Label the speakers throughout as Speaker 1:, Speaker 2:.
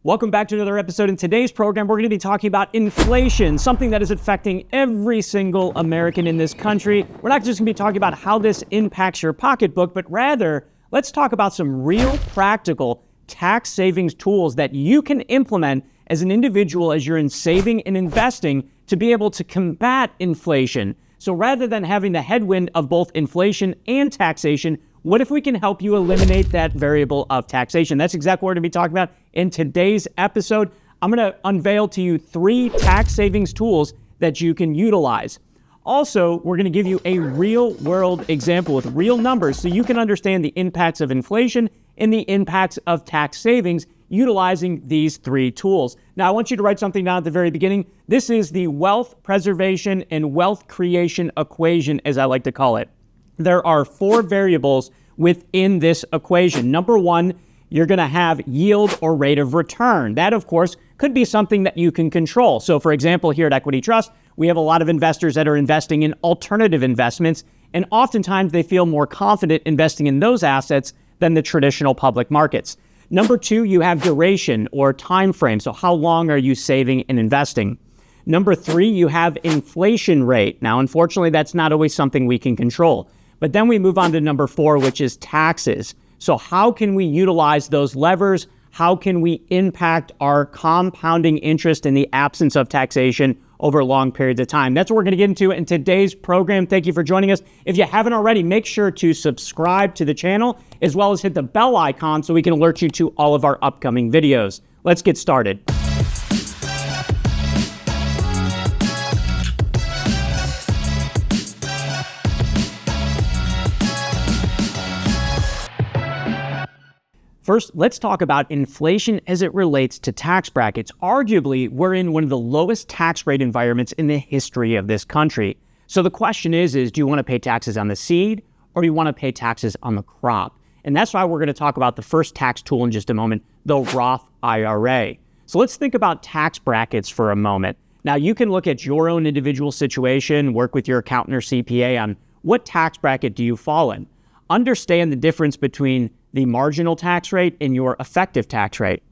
Speaker 1: Welcome back to another episode. In today's program, we're going to be talking about inflation, something that is affecting every single American in this country. We're not just going to be talking about how this impacts your pocketbook, but rather, let's talk about some real practical tax savings tools that you can implement as an individual as you're in saving and investing to be able to combat inflation. So rather than having the headwind of both inflation and taxation, what if we can help you eliminate that variable of taxation? That's exactly what we're going to be talking about in today's episode. I'm going to unveil to you 3 tax savings tools that you can utilize. Also, we're going to give you a real world example with real numbers so you can understand the impacts of inflation and the impacts of tax savings utilizing these 3 tools. Now, I want you to write something down at the very beginning. This is the wealth preservation and wealth creation equation, as I like to call it. There are 4 variables within this equation. Number 1, you're going to have yield or rate of return. That, of course, could be something that you can control. So, for example, here at Equity Trust, we have a lot of investors that are investing in alternative investments, and oftentimes they feel more confident investing in those assets than the traditional public markets. Number 2, you have duration or time frame. So how long are you saving and investing? Number 3, you have inflation rate. Now, unfortunately, that's not always something we can control. But then we move on to number 4, which is taxes. So how can we utilize those levers? How can we impact our compounding interest in the absence of taxation over long periods of time? That's what we're going to get into in today's program. Thank you for joining us. If you haven't already, make sure to subscribe to the channel as well as hit the bell icon so we can alert you to all of our upcoming videos. Let's get started. First, let's talk about inflation as it relates to tax brackets. Arguably, we're in one of the lowest tax rate environments in the history of this country. So the question is do you want to pay taxes on the seed or do you want to pay taxes on the crop? And that's why we're going to talk about the first tax tool in just a moment, the Roth IRA. So let's think about tax brackets for a moment. Now, you can look at your own individual situation, work with your accountant or CPA on what tax bracket do you fall in. Understand the difference between the marginal tax rate and your effective tax rate.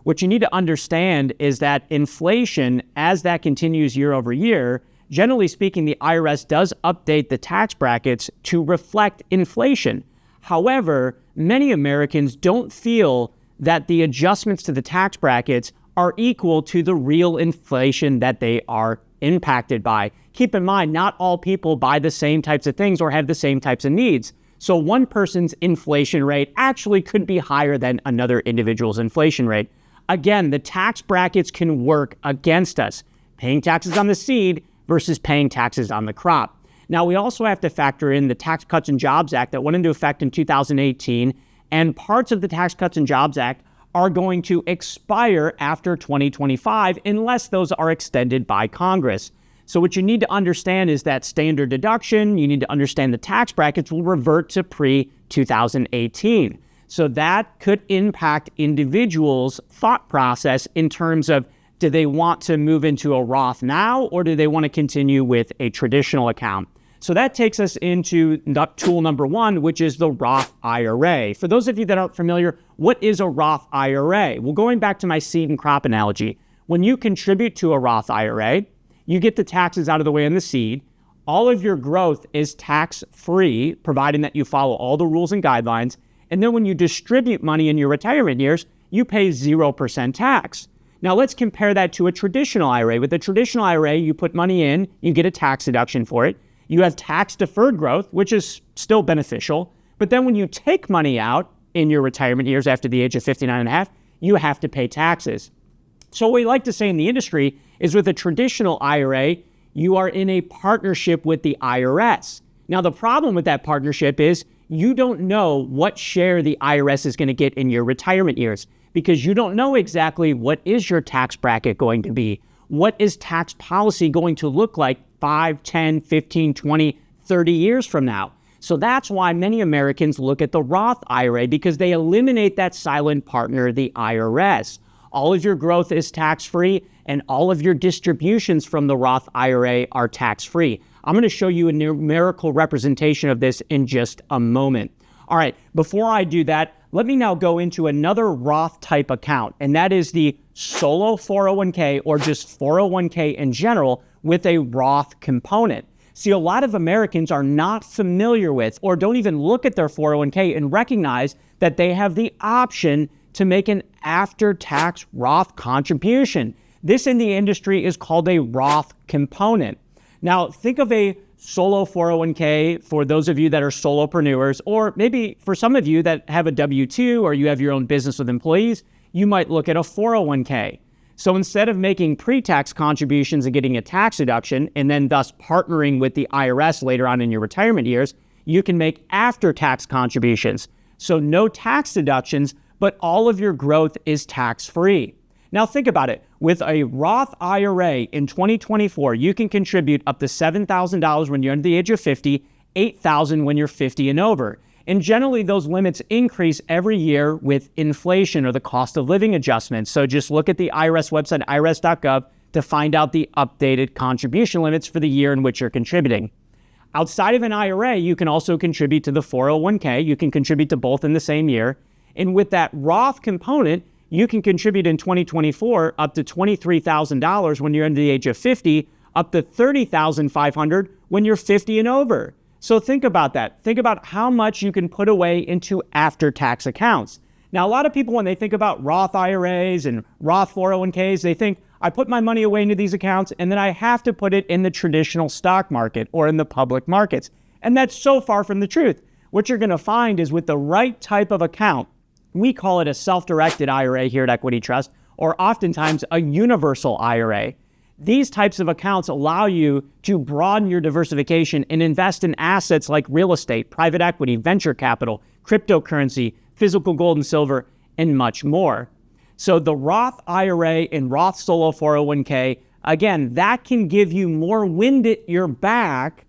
Speaker 1: What you need to understand is that inflation, as that continues year over year, generally speaking, the IRS does update the tax brackets to reflect inflation. However, many Americans don't feel that the adjustments to the tax brackets are equal to the real inflation that they are impacted by. Keep in mind, not all people buy the same types of things or have the same types of needs. So one person's inflation rate actually could be higher than another individual's inflation rate. Again, the tax brackets can work against us, paying taxes on the seed versus paying taxes on the crop. Now, we also have to factor in the Tax Cuts and Jobs Act that went into effect in 2018, and parts of the Tax Cuts and Jobs Act are going to expire after 2025 unless those are extended by Congress. So what you need to understand is that standard deduction, you need to understand the tax brackets will revert to pre-2018. So that could impact individuals' thought process in terms of do they want to move into a Roth now or do they want to continue with a traditional account? So that takes us into tool number 1, which is the Roth IRA. For those of you that aren't familiar, what is a Roth IRA? Well, going back to my seed and crop analogy, when you contribute to a Roth IRA, you get the taxes out of the way on the seed. All of your growth is tax-free, providing that you follow all the rules and guidelines. And then when you distribute money in your retirement years, you pay 0% tax. Now let's compare that to a traditional IRA. With a traditional IRA, you put money in, you get a tax deduction for it. You have tax-deferred growth, which is still beneficial. But then when you take money out in your retirement years after the age of 59 and a half, you have to pay taxes. So what we like to say in the industry is with a traditional IRA, you are in a partnership with the IRS. Now, the problem with that partnership is you don't know what share the IRS is going to get in your retirement years because you don't know exactly what is your tax bracket going to be. What is tax policy going to look like 5, 10, 15, 20, 30 years from now? So that's why many Americans look at the Roth IRA because they eliminate that silent partner, the IRS. All of your growth is tax-free, and all of your distributions from the Roth IRA are tax-free. I'm going to show you a numerical representation of this in just a moment. All right, before I do that, let me now go into another Roth type account, and that is the solo 401k or just 401k in general with a Roth component. See, a lot of Americans are not familiar with or don't even look at their 401k and recognize that they have the option to make an after-tax Roth contribution. This in the industry is called a Roth component. Now, think of a solo 401k for those of you that are solopreneurs, or maybe for some of you that have a W-2 or you have your own business with employees, you might look at a 401k. So instead of making pre-tax contributions and getting a tax deduction and then thus partnering with the IRS later on in your retirement years, you can make after-tax contributions. So no tax deductions, but all of your growth is tax-free. Now think about it. With a Roth IRA in 2024, you can contribute up to $7,000 when you're under the age of 50, $8,000 when you're 50 and over. And generally, those limits increase every year with inflation or the cost of living adjustments. So just look at the IRS website, irs.gov, to find out the updated contribution limits for the year in which you're contributing. Outside of an IRA, you can also contribute to the 401k. You can contribute to both in the same year. And with that Roth component, you can contribute in 2024 up to $23,000 when you're under the age of 50, up to $30,500 when you're 50 and over. So think about that. Think about how much you can put away into after-tax accounts. Now, a lot of people, when they think about Roth IRAs and Roth 401ks, they think, I put my money away into these accounts and then I have to put it in the traditional stock market or in the public markets. And that's so far from the truth. What you're going to find is with the right type of account, we call it a self-directed IRA here at Equity Trust, or oftentimes a universal IRA. These types of accounts allow you to broaden your diversification and invest in assets like real estate, private equity, venture capital, cryptocurrency, physical gold and silver, and much more. So the Roth IRA and Roth Solo 401k, again, that can give you more wind at your back.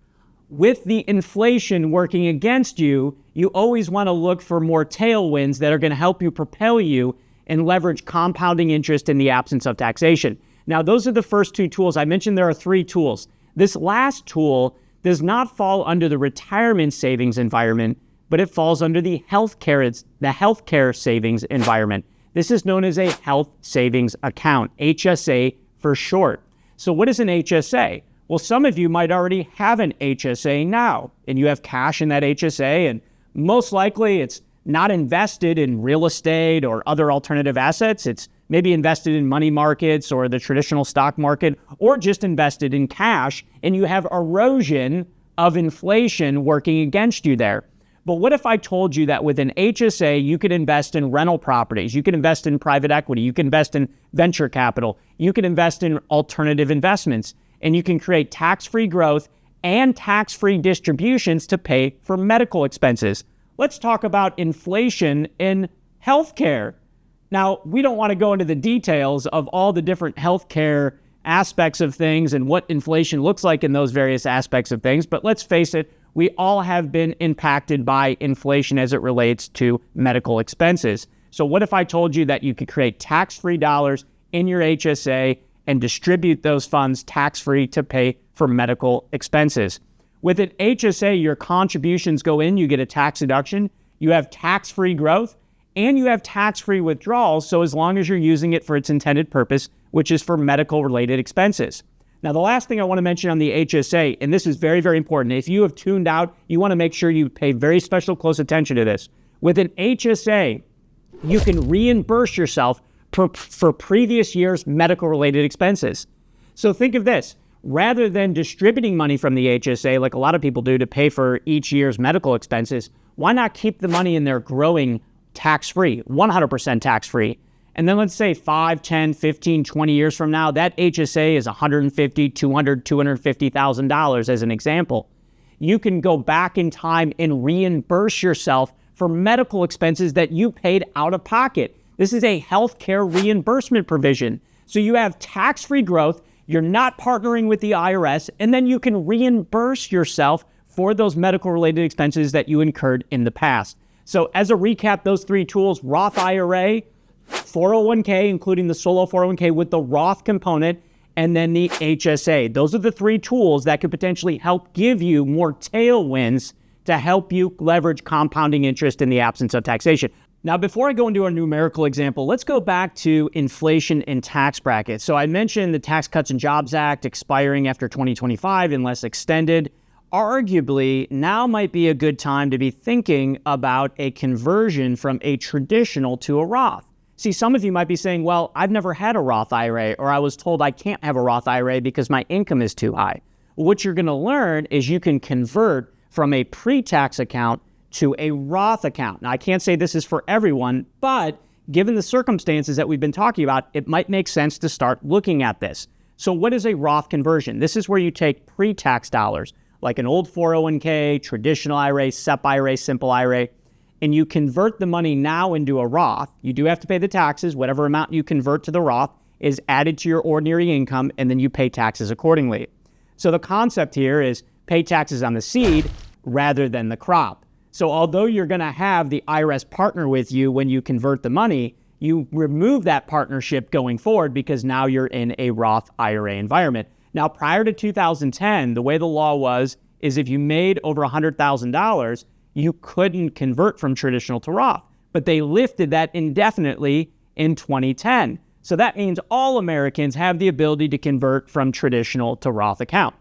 Speaker 1: With the inflation working against you, you always want to look for more tailwinds that are going to help you propel you and leverage compounding interest in the absence of taxation. Now, those are the first two tools. I mentioned there are three tools. This last tool does not fall under the retirement savings environment, but it falls under the healthcare savings environment. This is known as a health savings account, HSA for short. So what is an HSA? Well, some of you might already have an HSA now, and you have cash in that HSA, and most likely it's not invested in real estate or other alternative assets. It's maybe invested in money markets or the traditional stock market, or just invested in cash, and you have erosion of inflation working against you there. But what if I told you that with an HSA, you could invest in rental properties, you could invest in private equity, you can invest in venture capital, you can invest in alternative investments, and you can create tax-free growth and tax-free distributions to pay for medical expenses. Let's talk about inflation in healthcare. Now, we don't want to go into the details of all the different healthcare aspects of things and what inflation looks like in those various aspects of things, but let's face it, we all have been impacted by inflation as it relates to medical expenses. So what if I told you that you could create tax-free dollars in your HSA and distribute those funds tax-free to pay for medical expenses? With an HSA, your contributions go in, you get a tax deduction, you have tax-free growth, and you have tax-free withdrawals, so as long as you're using it for its intended purpose, which is for medical-related expenses. Now, the last thing I want to mention on the HSA, and this is very, very important. If you have tuned out, you want to make sure you pay very special close attention to this. With an HSA, you can reimburse yourself for previous year's medical-related expenses. So think of this. Rather than distributing money from the HSA, like a lot of people do to pay for each year's medical expenses, why not keep the money in there growing tax-free, 100% tax-free? And then let's say 5, 10, 15, 20 years from now, that HSA is $150,000, $200,000, $250,000 as an example. You can go back in time and reimburse yourself for medical expenses that you paid out of pocket. This is a healthcare reimbursement provision. So you have tax-free growth, you're not partnering with the IRS, and then you can reimburse yourself for those medical-related expenses that you incurred in the past. So as a recap, those three tools, Roth IRA, 401k, including the solo 401k with the Roth component, and then the HSA. Those are the three tools that could potentially help give you more tailwinds to help you leverage compounding interest in the absence of taxation. Now, before I go into our numerical example, let's go back to inflation and tax brackets. So I mentioned the Tax Cuts and Jobs Act expiring after 2025 unless extended. Arguably, now might be a good time to be thinking about a conversion from a traditional to a Roth. See, some of you might be saying, well, I've never had a Roth IRA, or I was told I can't have a Roth IRA because my income is too high. What you're going to learn is you can convert from a pre-tax account to a Roth account. Now, I can't say this is for everyone, but given the circumstances that we've been talking about, it might make sense to start looking at this. So what is a Roth conversion? This is where you take pre-tax dollars, like an old 401k, traditional IRA, SEP IRA, simple IRA, and you convert the money now into a Roth. You do have to pay the taxes. Whatever amount you convert to the Roth is added to your ordinary income, and then you pay taxes accordingly. So the concept here is pay taxes on the seed rather than the crop. So although you're going to have the IRS partner with you when you convert the money, you remove that partnership going forward because now you're in a Roth IRA environment. Now, prior to 2010, the way the law was is if you made over $100,000, you couldn't convert from traditional to Roth. But they lifted that indefinitely in 2010. So that means all Americans have the ability to convert from traditional to Roth account.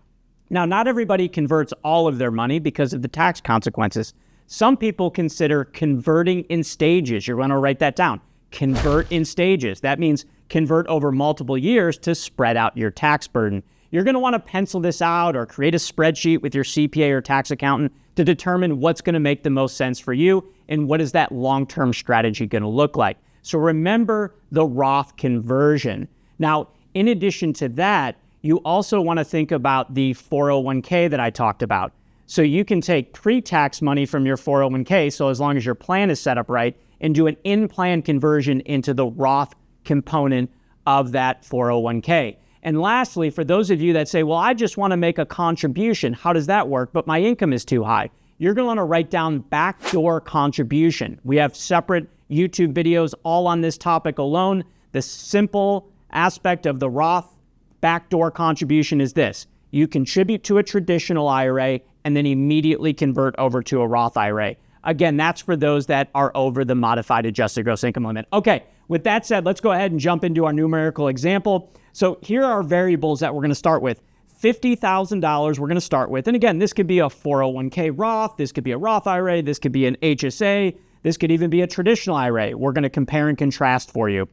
Speaker 1: Now, not everybody converts all of their money because of the tax consequences. Some people consider converting in stages. You're going to write that down. Convert in stages. That means convert over multiple years to spread out your tax burden. You're going to want to pencil this out or create a spreadsheet with your CPA or tax accountant to determine what's going to make the most sense for you and what is that long-term strategy going to look like. So remember the Roth conversion. Now, in addition to that, you also want to think about the 401k that I talked about. So you can take pre-tax money from your 401k, so as long as your plan is set up right, and do an in-plan conversion into the Roth component of that 401k. And lastly, for those of you that say, well, I just want to make a contribution, how does that work? But my income is too high. You're going to want to write down backdoor contribution. We have separate YouTube videos all on this topic alone. The simple aspect of the Roth backdoor contribution is this. You contribute to a traditional IRA and then immediately convert over to a Roth IRA. Again, that's for those that are over the modified adjusted gross income limit. Okay, with that said, let's go ahead and jump into our numerical example. So here are variables that we're going to start with. $50,000 we're going to start with. And again, this could be a 401k Roth, this could be a Roth IRA, this could be an HSA, this could even be a traditional IRA. We're going to compare and contrast for you.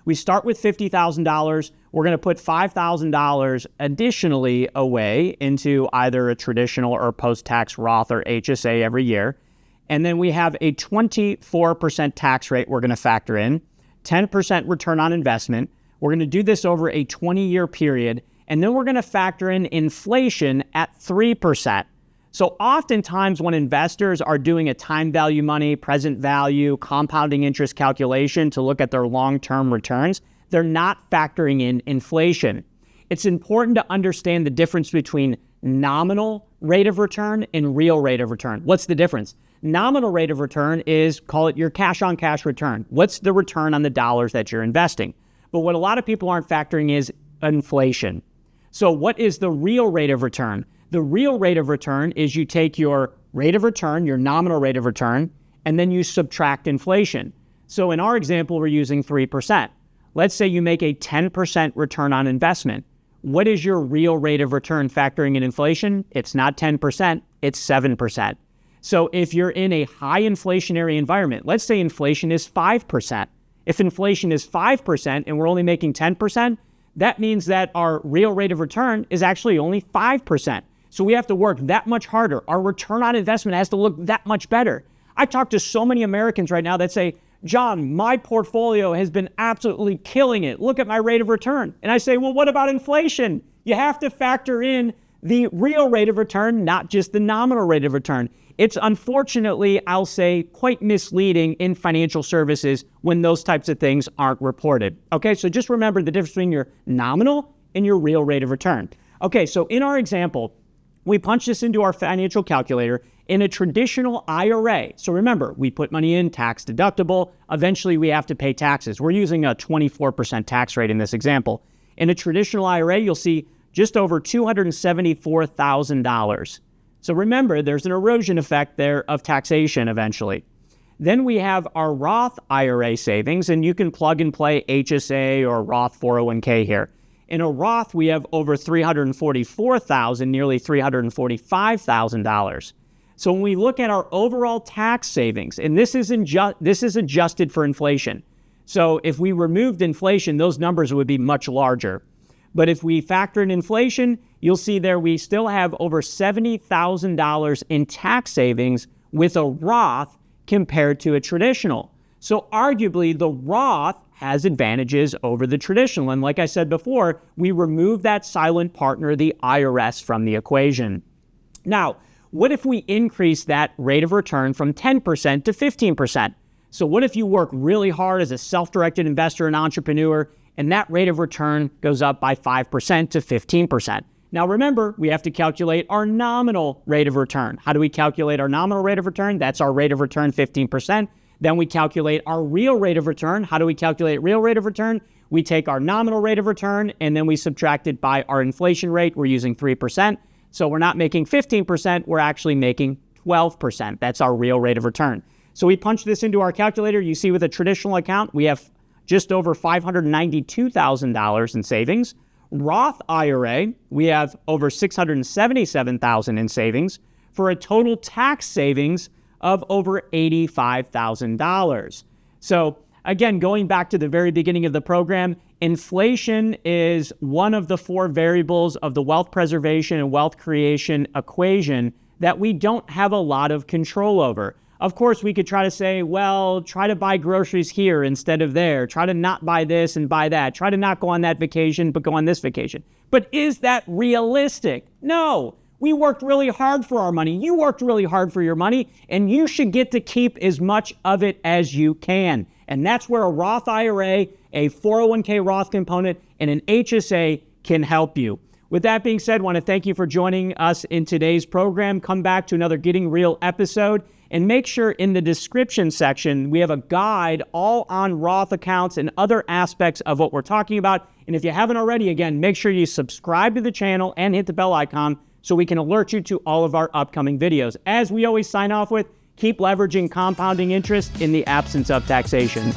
Speaker 1: We start with $50,000. We're going to put $5,000 additionally away into either a traditional or post-tax Roth or HSA every year. And then we have a 24% tax rate we're going to factor in, 10% return on investment. We're going to do this over a 20-year period. And then we're going to factor in inflation at 3%. So oftentimes when investors are doing a time value money, present value, compounding interest calculation to look at their long-term returns, they're not factoring in inflation. It's important to understand the difference between nominal rate of return and real rate of return. What's the difference? Nominal rate of return is, call it your cash-on-cash return. What's the return on the dollars that you're investing? But what a lot of people aren't factoring is inflation. So what is the real rate of return? The real rate of return is you take your rate of return, your nominal rate of return, and then you subtract inflation. So in our example, we're using 3%. Let's say you make a 10% return on investment. What is your real rate of return factoring in inflation? It's not 10%, it's 7%. So if you're in a high inflationary environment, let's say inflation is 5%. If inflation is 5% and we're only making 10%, that means that our real rate of return is actually only 5%. So we have to work that much harder. Our return on investment has to look that much better. I talk to so many Americans right now that say, John, my portfolio has been absolutely killing it. Look at my rate of return. And I say, well, what about inflation? You have to factor in the real rate of return, not just the nominal rate of return. It's unfortunately, I'll say, quite misleading in financial services when those types of things aren't reported. Okay, so just remember the difference between your nominal and your real rate of return. Okay, so in our example, we punch this into our financial calculator in a traditional IRA. So remember, we put money in, tax deductible. Eventually, we have to pay taxes. We're using a 24% tax rate in this example. In a traditional IRA, you'll see just over $274,000. So remember, there's an erosion effect there of taxation eventually. Then we have our Roth IRA savings, and you can plug and play HSA or Roth 401k here. In a Roth, we have over $344,000, nearly $345,000. So when we look at our overall tax savings, and this is adjusted for inflation. So if we removed inflation, those numbers would be much larger. But if we factor in inflation, you'll see there we still have over $70,000 in tax savings with a Roth compared to a traditional. So arguably, the Roth has advantages over the traditional. And like I said before, we remove that silent partner, the IRS, from the equation. Now, what if we increase that rate of return from 10% to 15%? So what if you work really hard as a self-directed investor and entrepreneur, and that rate of return goes up by 5% to 15%? Now remember, we have to calculate our nominal rate of return. How do we calculate our nominal rate of return? That's our rate of return, 15%. Then we calculate our real rate of return. How do we calculate real rate of return? We take our nominal rate of return and then we subtract it by our inflation rate. We're using 3%. So we're not making 15%, we're actually making 12%. That's our real rate of return. So we punch this into our calculator. You see with a traditional account, we have just over $592,000 in savings. Roth IRA, we have over $677,000 in savings for a total tax savings of over $85,000. So again, going back to the very beginning of the program, inflation is one of the four variables of the wealth preservation and wealth creation equation that we don't have a lot of control over. Of course, we could try to say, well, try to buy groceries here instead of there. Try to not buy this and buy that. Try to not go on that vacation, but go on this vacation. But is that realistic? No. We worked really hard for our money. You worked really hard for your money, and you should get to keep as much of it as you can. And that's where a Roth IRA, a 401k Roth component, and an HSA can help you. With that being said, I want to thank you for joining us in today's program. Come back to another Getting Real episode. And make sure in the description section, we have a guide all on Roth accounts and other aspects of what we're talking about. And if you haven't already, again, make sure you subscribe to the channel and hit the bell icon so we can alert you to all of our upcoming videos. As we always sign off with, keep leveraging compounding interest in the absence of taxation.